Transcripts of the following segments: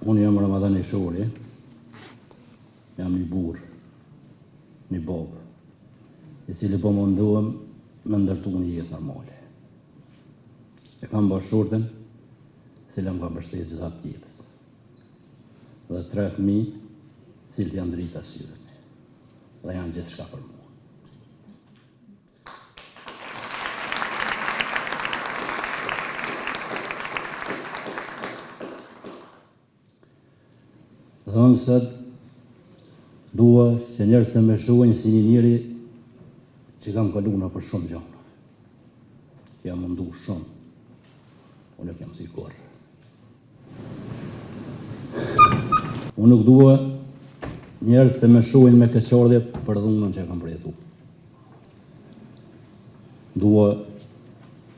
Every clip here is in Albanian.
Unë jam Ramadan i Shori, jam një burr, një babë, i cili po munduhem me ndërtu një jetë normale. E kam bashkëshorten, cila më ka mbështetur gjatë jetës. Dhe 3 fëmijë, cilët janë drita syret, dhe janë gjithçka për mua. Thonë se dua që njerëzit të më shohin si një njeri që kam kaluar për shumë gjëra. Jam mundu shumë. Unë nuk jam si kurrë. Unë nuk dua njerëz të më shohin me keqardhje për dhunën që kam përjetuar. Dua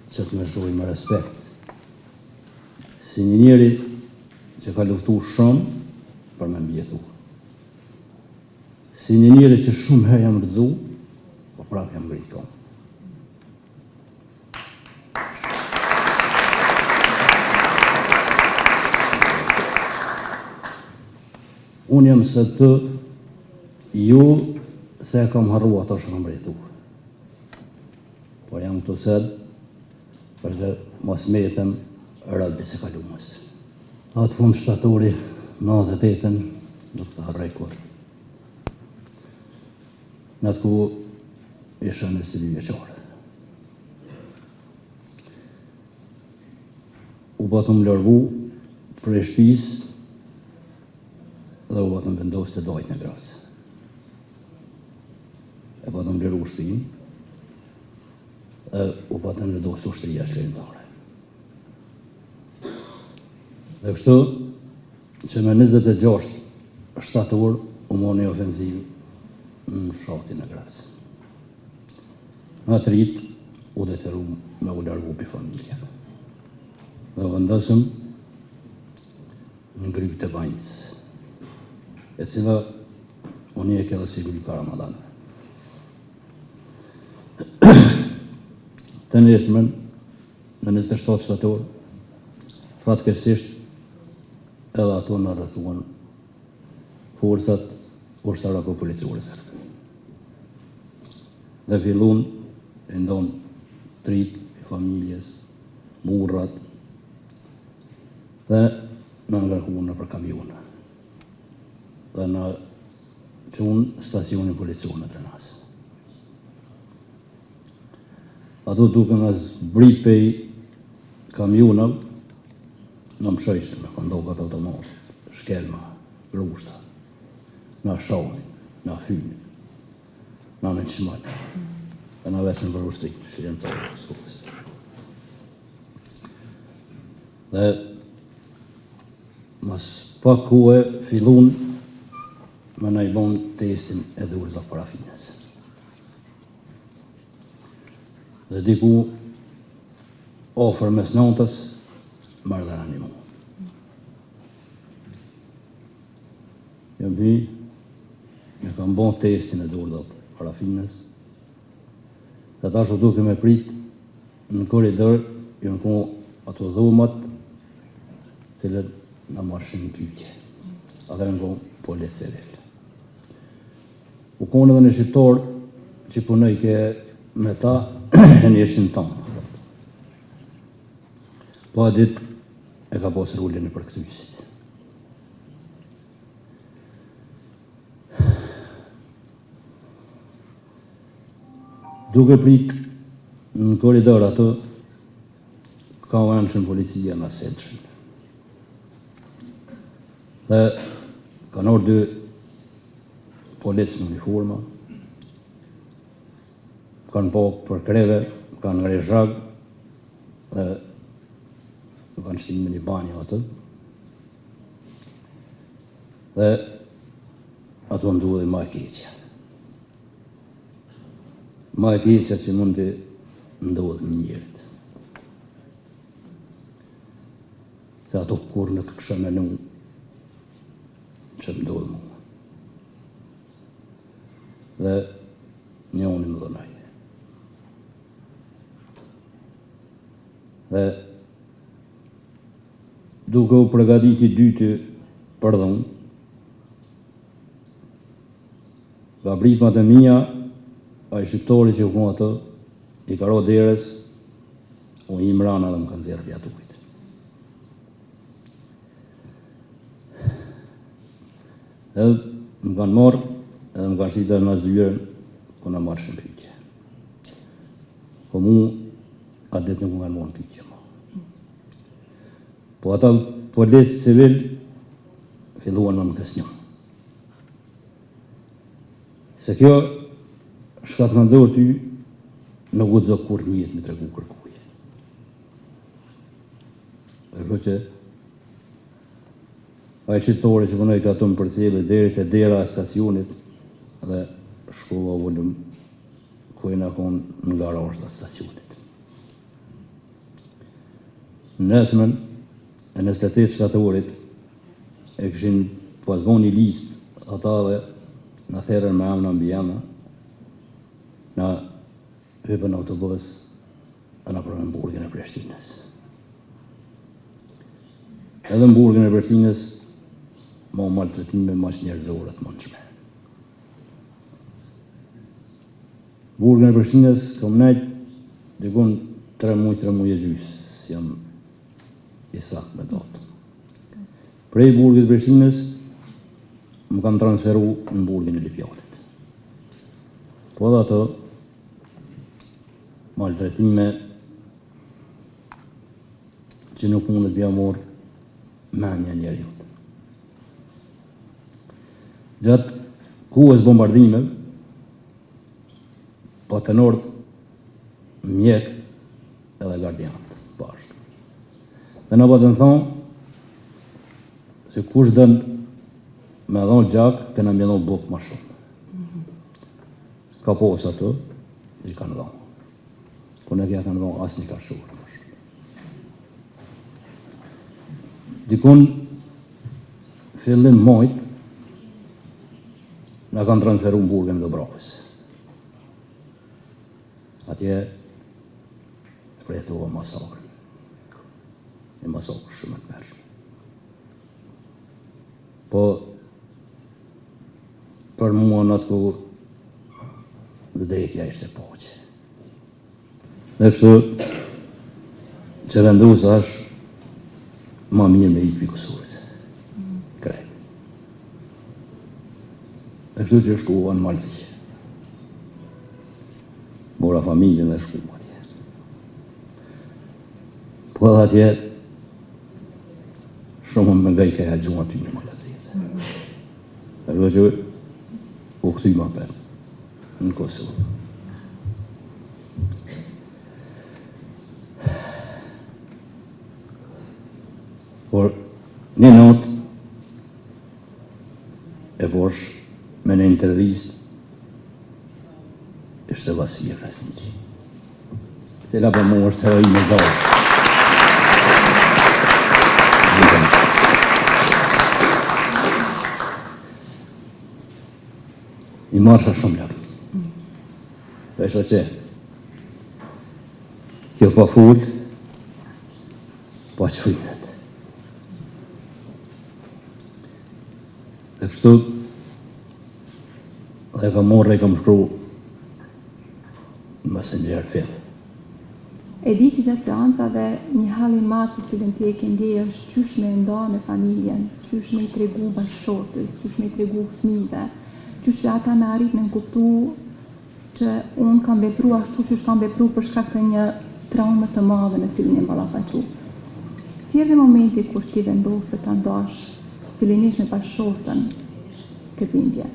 që të më shohin me respekt. Si një njeri që ka luftuar shumë për me mbjetu. Si një njeri që shumë herë jam rëdzu, po prapë jam ngritur. Unë jam se të ju se e kam harru ato që kam rejtu. Por jam këtu sed për që mos metem rëdbi se kalumës. Atë fund shtatori 98-ën, nuk të harrej kur. Në atë ku isha në 22 vjeçare. U bata më largu prej shtëpisë dhe u bata më vendosë të dajt në Graz. E bata më liru shtëpinë, u bata më vendosë ushtria shkrimtare. Dhe kështu, që me 26 shtator u mori një ofenzivë në fshatin e Graz. Në atë rit u detyru me u largu pi familja. Dhe vendosëm në ngryp të Banjës, e cila unë e edhe siguri ka Ramadan. Të nesërmen, në 27 shtator, fatkeqësisht edhe ato në rrethuan forcat ushtarake policore serbe. Dhe fillun e ndonë trit e familjes, burrat, dhe në ngarkuan në për kamiona. Dhe në qunë stacionin policior në Trenas. Ato duke nga zbrit pej kamionave, në mshështën, në kondokat automat, shkelma, grushta, në shohin, në fymin, në në qëmanë, dhe në vesën për ushtrik, shirën të skupës. Dhe mas pak kohë fillun me najbon testin e dhurëza parafinës. Dhe diku ofër mes natës, marrë dhe animo. Jam vi, me kam bon testin e dhurëza parafinës, dhe ta shu duke me prit në koridor, jënë ku ato dhumat, cilët në marshin në pyqe. Atë në ku politë civil. U konë edhe në shqiptar që punoj ke me ta e një ishin tonë. Po a dit e ka posë rullin e përkëtysit. Duke prit në koridor ato, ka anëshën policia në asetëshën. Dhe kanë orë 2 policë në uniforma, kanë po për kreve, kanë ngre zhag, dhe kanë shtinë me një banjo atë, dhe ato ndodhi ma e keqja. Ma e keqja që mund të ndodhi në njerët. Se ato kur në të kësha menu që ndodhi mua. Dhe një unë më dhënaj. Dhe duke u përgatit i dytë për dhënë, nga britmat e mia, ai shqiptori që u atë, i ka ro deres, u i mrana dhe më kanë zerë pjaturit. Edhe më kanë marrë, edhe më kanë shqitër në zyren, ku në marrë shëmpytje. Po mu, atë ditë nuk më kanë marrë në pytje. Po ata policë civil, filluan me më kësnjën. Se kjo, shka të ndorë ty, nuk u të zë kur njët me tregu kërkuj. E kështë që, ai shqiptore që punoj ka të më përcjellë deri te dera e stacionit dhe shkova volëm ku i na konë në garazh të stacionit. Në esmën e 28 shtatorit e këshin pasgon një listë ata dhe në therën me amna mbi amna, në hypën autobus e në pronën burgin e Prishtinës. Edhe në burgin e Prishtinës ma maltretime mas njerëzore të mundshme. Burgin e Prishtinës kom nejtë dikon 3 muaj e gjysë, si jam i saktë me datë. Prej burgit të Prishtinës më kanë transferu në burgin e Lipjanit. Po dhe ato maltretime që nuk mundet bja morë menja njeriut. Gjatë kohës bombardime, pa të nërë mjek edhe gardiantë bashkë. Dhe në patën thonë, se kush dënë me dhonë gjak, të në mjedhonë bukë ma shumë. Ka posë atë, i kanë dhonë. Po në kja kanë dhonë asë një ka shurë ma shumë. Dikun, fillim majtë, në kanë transferu në burgën dhe Dobrakës. Atje, përjetova masakrën. E masakrë shumë të mërshme. Po, për mua në atë kohë, vdekja ishte paqe. Dhe kështu, që vendosa është ma mirë me ikë për Kosovës. Krejt. Dhe kështu që shkova në Malzi. Mora familjen dhe shkova atje. Po edhe atje, shumë më nga i ka haqgju aty në Malazizë. Dhe kështu që u këthy ma për në Kosovë. Por një notë e bosh me në intervjist ishte Vasilje Krasniqi. Cila për mu është heroi me dhërë. I marsha shumë lakë. Dhe isha që kjo pa full, pa qëfrimet. Dhe kështu, dhe ka morë e kam shkru në Messenger fillë. E di që gjatë seancave një halë i matë të cilën ti e ke ndjej është qysh me nda me familjen, qysh me i tregu bashkëshortës, qysh me i tregu fëmijëve, qysh që ata me arrit me në kuptu që unë kam vepru ashtu qysh kam vepru për shkak të një traumë të madhe në cilën e mballafaqu. Si edhe momenti kur ti vendosë ta ndash fillimisht me bashkëshortën këtë dhimbje?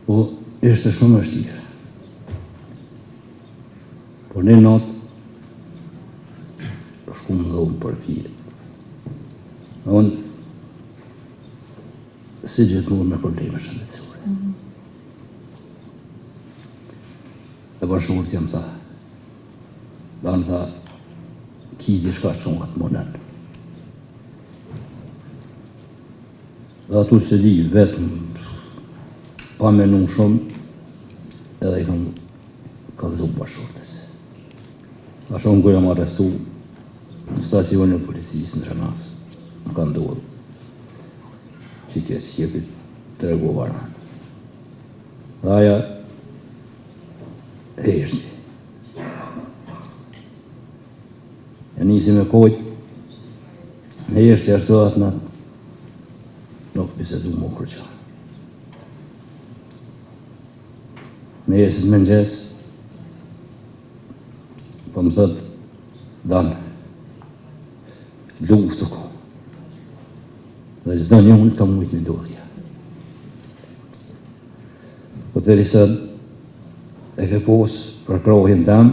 Po, ishte shumë vështirë. Por një natë, shku më dhomë për fije. Unë, si gjithmonë me probleme shëndetësore. E bashkëshortë jam tha, da në tha, ki dishka që nga të monën. Dhe atu se di vetëm, pa menu shumë, edhe i kam kalëzu bashkëshortës. A shumë kërë jam arrestu, në stacionin e policisë në Renas. Më ka ndodhë që kjo Shqipit të regova randë. Dhe aja heshti. E nisi me kojtë, në heshti ashtu atë natë, nuk bisedu më kërqa. Në jesis me nxes, po më thëtë, danë, luftë ko. Dhe gjithë një unë ka mujtë me ndodhja. Po të risën, e ke posë për krohin dam,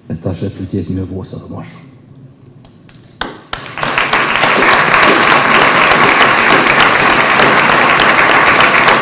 e ta shetë të tjeti me posë atë ma shumë.